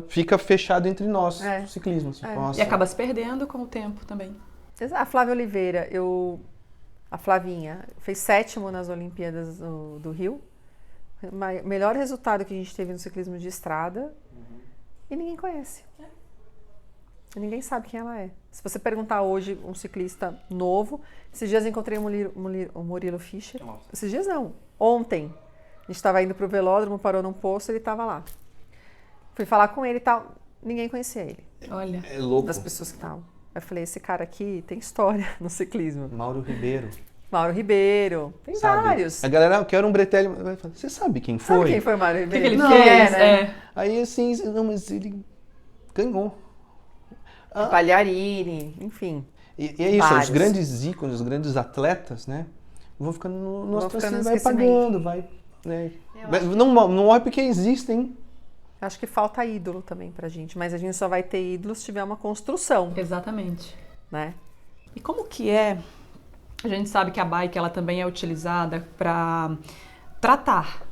fica fechado entre nós, o ciclismo. Assim, nossa. E acaba se perdendo com o tempo também. A Flávia Oliveira, a Flavinha, fez 7º nas Olimpíadas do Rio. Melhor resultado que a gente teve no ciclismo de estrada. E ninguém conhece. E ninguém sabe quem ela é. Se você perguntar hoje um ciclista novo, esses dias eu encontrei o Murilo Fischer. Esses dias não, ontem. A gente estava indo para o velódromo, parou num posto, ele estava lá. Fui falar com ele e tal, ninguém conhecia ele. Olha. É louco. Das pessoas que estavam. Eu falei, esse cara aqui tem história no ciclismo. Mauro Ribeiro. Mauro Ribeiro, tem Sabe? vários. A galera quer um Bretelli. Você sabe quem foi? Sabe quem foi o Mauro O Ribeiro? que ele Não, fez? né? Aí assim, não, mas ele ganhou. Palharini, enfim. E é isso, Vários. os grandes ícones, os grandes atletas, né? Vão ficando no Vão ficando no vai esquecimento. pagando, vai. Né? Não morre porque existem. Acho que falta ídolo também pra gente, mas a gente só vai ter ídolo se tiver uma construção, Exatamente. né? E como que é? A gente sabe que a bike ela também é utilizada para tratar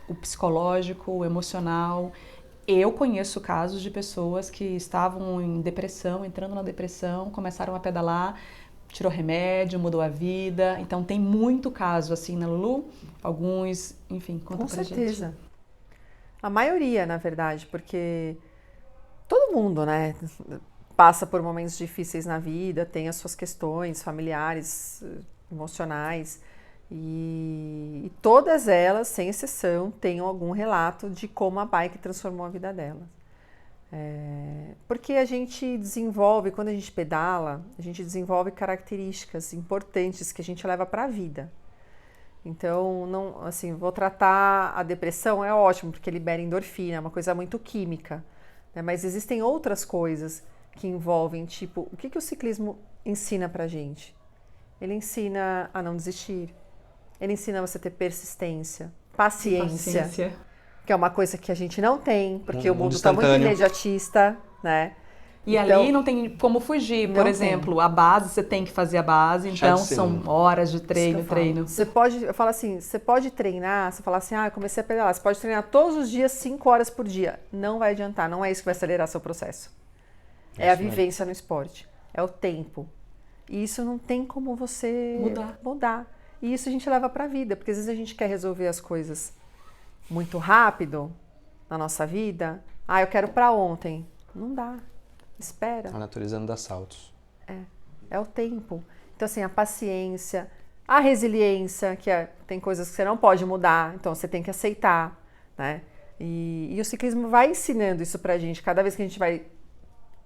o psicológico, o emocional. Eu conheço casos de pessoas que estavam em depressão, entrando na depressão, começaram a pedalar, tirou remédio, mudou a vida. Então tem muito caso assim, né, Lulu? Alguns, enfim, conta Com pra certeza. gente. A maioria, na verdade, porque todo mundo, né, passa por momentos difíceis na vida, tem as suas questões familiares, emocionais, e todas elas, sem exceção, têm algum relato de como a bike transformou a vida delas. Porque a gente desenvolve, quando a gente pedala, a gente desenvolve características importantes que a gente leva para a vida. Então, não, assim, vou tratar a depressão, é ótimo, porque libera endorfina, é uma coisa muito química, né? Mas existem outras coisas que envolvem, tipo, o que o ciclismo ensina pra gente? Ele ensina a não desistir, ele ensina você a ter persistência, paciência, que é uma coisa que a gente não tem, porque o mundo está muito instantâneo. imediatista, né? E Então, ali não tem como fugir. Por não exemplo, a base, você tem que fazer a base, então de ser são horas de isso que treino, eu falo. treino. Você pode, eu falo assim, você pode treinar, você fala assim, eu comecei a pedalar, você pode treinar todos os dias 5 horas por dia. Não vai adiantar, não é isso que vai acelerar seu processo. É a vivência no esporte, é o tempo. E isso não tem como você mudar. E isso a gente leva pra vida, porque às vezes a gente quer resolver as coisas muito rápido na nossa vida. Eu quero pra ontem. Não dá. Espera. A natureza não dá saltos. É o tempo. Então, assim, a paciência, a resiliência, tem coisas que você não pode mudar, então você tem que aceitar, né? E o ciclismo vai ensinando isso pra gente. Cada vez que a gente vai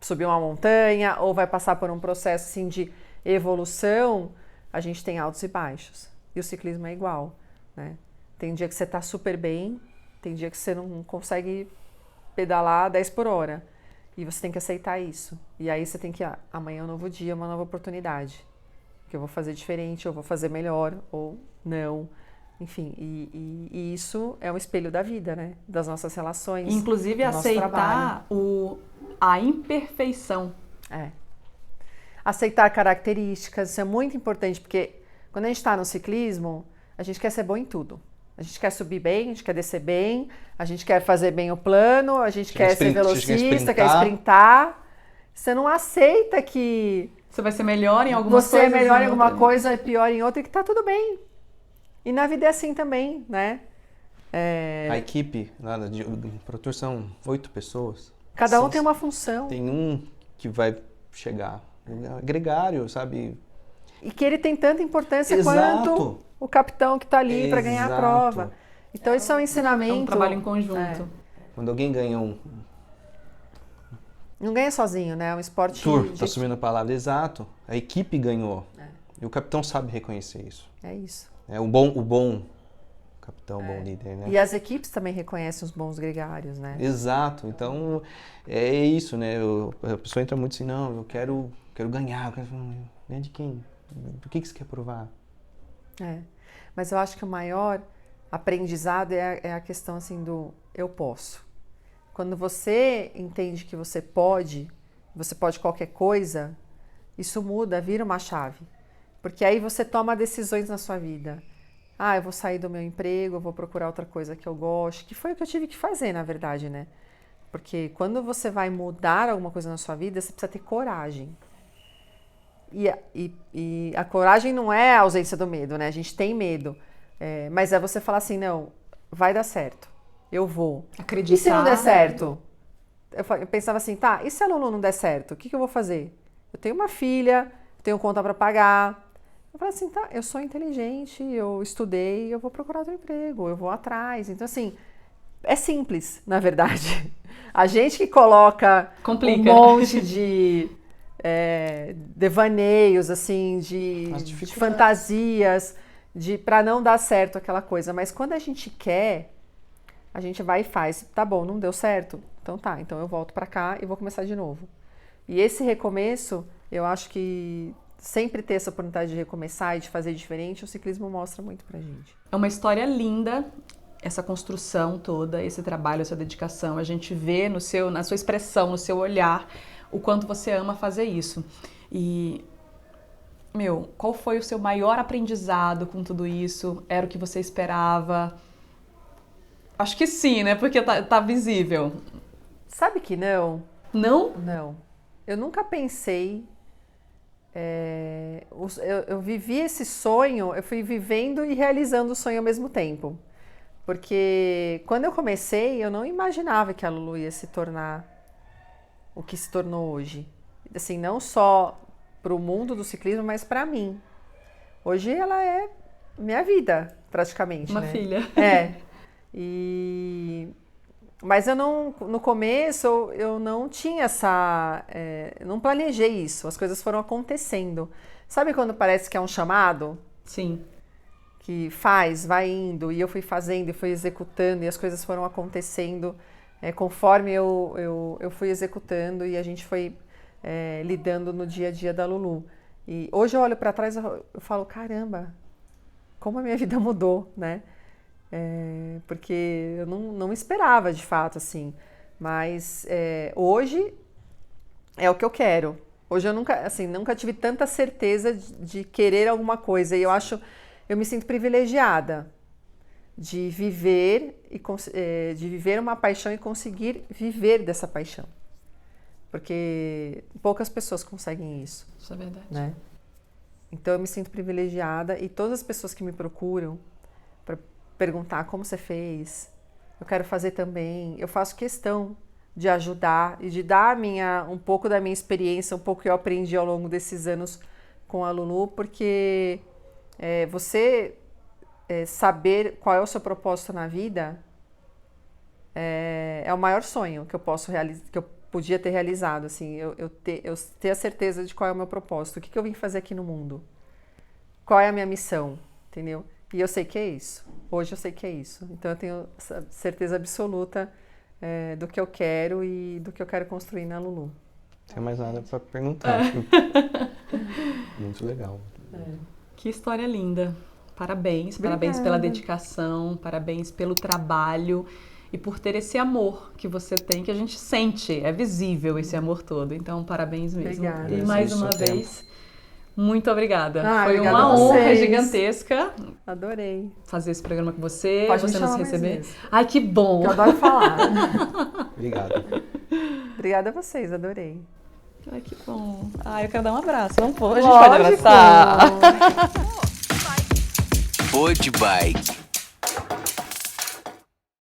subir uma montanha ou vai passar por um processo, assim, de evolução, a gente tem altos e baixos. E o ciclismo é igual, né? Tem dia que você está super bem, tem dia que você não consegue pedalar 10 por hora. E você tem que aceitar isso. E aí você tem que, amanhã é um novo dia, uma nova oportunidade. Que eu vou fazer diferente, eu vou fazer melhor, ou não. Enfim, e isso é um espelho da vida, né? Das nossas relações. Inclusive do nosso trabalho. aceitar a imperfeição. Aceitar características, isso é muito importante, porque quando a gente está no ciclismo, a gente quer ser bom em tudo. A gente quer subir bem, a gente quer descer bem, a gente quer fazer bem o plano, a gente quer ser velocista, quer sprintar. Você não aceita que você vai ser melhor em alguma coisa. Você é melhor em alguma coisa e pior em outra, e que tá tudo bem. E na vida é assim também, né? A equipe, o produtor são 8 pessoas. Cada um tem uma função. Tem um que vai chegar, gregário, sabe? E que ele tem tanta importância Exato. quanto o capitão que está ali para ganhar a prova. Então isso é um ensinamento. É um trabalho em conjunto. Quando alguém ganha Não ganha sozinho, né? É um esporte... Tour, tá assumindo a palavra, exato. A equipe ganhou. E o capitão sabe reconhecer isso. É isso. É o bom capitão, o bom líder, né? E as equipes também reconhecem os bons gregários, né? Exato. Então, é isso, né? A pessoa entra muito assim, não, eu quero ganhar. Ganhar de quem? Por que você quer provar? Mas eu acho que o maior aprendizado é a questão assim do eu posso. Quando você entende que você pode qualquer coisa, isso muda, vira uma chave. Porque aí você toma decisões na sua vida. Eu vou sair do meu emprego, eu vou procurar outra coisa que eu gosto, que foi o que eu tive que fazer, na verdade, né? Porque quando você vai mudar alguma coisa na sua vida, você precisa ter coragem. E a coragem não é a ausência do medo, né? A gente tem medo. Mas é você falar assim, não, vai dar certo. Eu vou. Acreditar. E se não der certo? Eu pensava assim, tá, e se a Lulu não der certo? O que eu vou fazer? Eu tenho uma filha, tenho conta para pagar. Eu falei assim, tá, eu sou inteligente, eu estudei, eu vou procurar outro emprego, eu vou atrás. Então, assim, é simples, na verdade. A gente que coloca Complica. Um monte de devaneios, assim, de fantasias, para não dar certo aquela coisa. Mas quando a gente quer, a gente vai e faz. Tá bom, não deu certo? Então tá, então eu volto para cá e vou começar de novo. E esse recomeço, eu acho que sempre ter essa oportunidade de recomeçar e de fazer diferente, o ciclismo mostra muito pra gente. É uma história linda, essa construção toda, esse trabalho, essa dedicação. A gente vê na sua expressão, no seu olhar, o quanto você ama fazer isso. E, qual foi o seu maior aprendizado com tudo isso? Era o que você esperava? Acho que sim, né? Porque tá visível. Sabe que não? Não? Não. Eu nunca pensei... Eu vivi esse sonho, eu fui vivendo e realizando o sonho ao mesmo tempo. Porque quando eu comecei, eu não imaginava que a Lulu ia se tornar o que se tornou hoje. Assim, não só para o mundo do ciclismo, mas para mim. Hoje ela é minha vida, praticamente. Uma né? filha. Mas no começo eu não tinha não planejei isso, as coisas foram acontecendo. Sabe quando parece que é um chamado? Sim. Que vai indo, e eu fui fazendo e fui executando, e as coisas foram acontecendo conforme eu fui executando, e a gente foi lidando no dia a dia da Lulu. E hoje eu olho para trás e eu falo, caramba, como a minha vida mudou, né? Porque eu não esperava de fato, assim. Mas hoje é o que eu quero. Hoje eu nunca tive tanta certeza de querer alguma coisa. E eu me sinto privilegiada de viver uma paixão e conseguir viver dessa paixão. Porque poucas pessoas conseguem isso. Isso é verdade. Né? Então eu me sinto privilegiada, e todas as pessoas que me procuram para perguntar como você fez, eu quero fazer também. Eu faço questão de ajudar e de dar um pouco da minha experiência, um pouco que eu aprendi ao longo desses anos com a Lulu, porque você saber qual é o seu propósito na vida é o maior sonho que eu posso realizar, que eu podia ter realizado, assim, eu ter a certeza de qual é o meu propósito, o que eu vim fazer aqui no mundo, qual é a minha missão, entendeu? E eu sei que é isso, hoje eu sei que é isso, então eu tenho certeza absoluta do que eu quero e do que eu quero construir na Lulu. Não tem mais nada para perguntar. Muito legal. Que história linda. Parabéns, Obrigada. parabéns pela dedicação, parabéns pelo trabalho e por ter esse amor que você tem, que a gente sente, é visível esse amor todo. Então, parabéns mesmo. Obrigada. E mais uma Agradeço o seu vez, muito obrigada. Foi obrigada uma a honra vocês. gigantesca Adorei. fazer esse programa com você, Pode me você nos chamar mais receber. vezes. Ai, que bom! Eu adoro falar. Obrigado. Obrigada a vocês, adorei. Ai, que bom. Ai, eu quero dar um abraço. Vamos pôr, a gente pode abraçar. Pod Bike.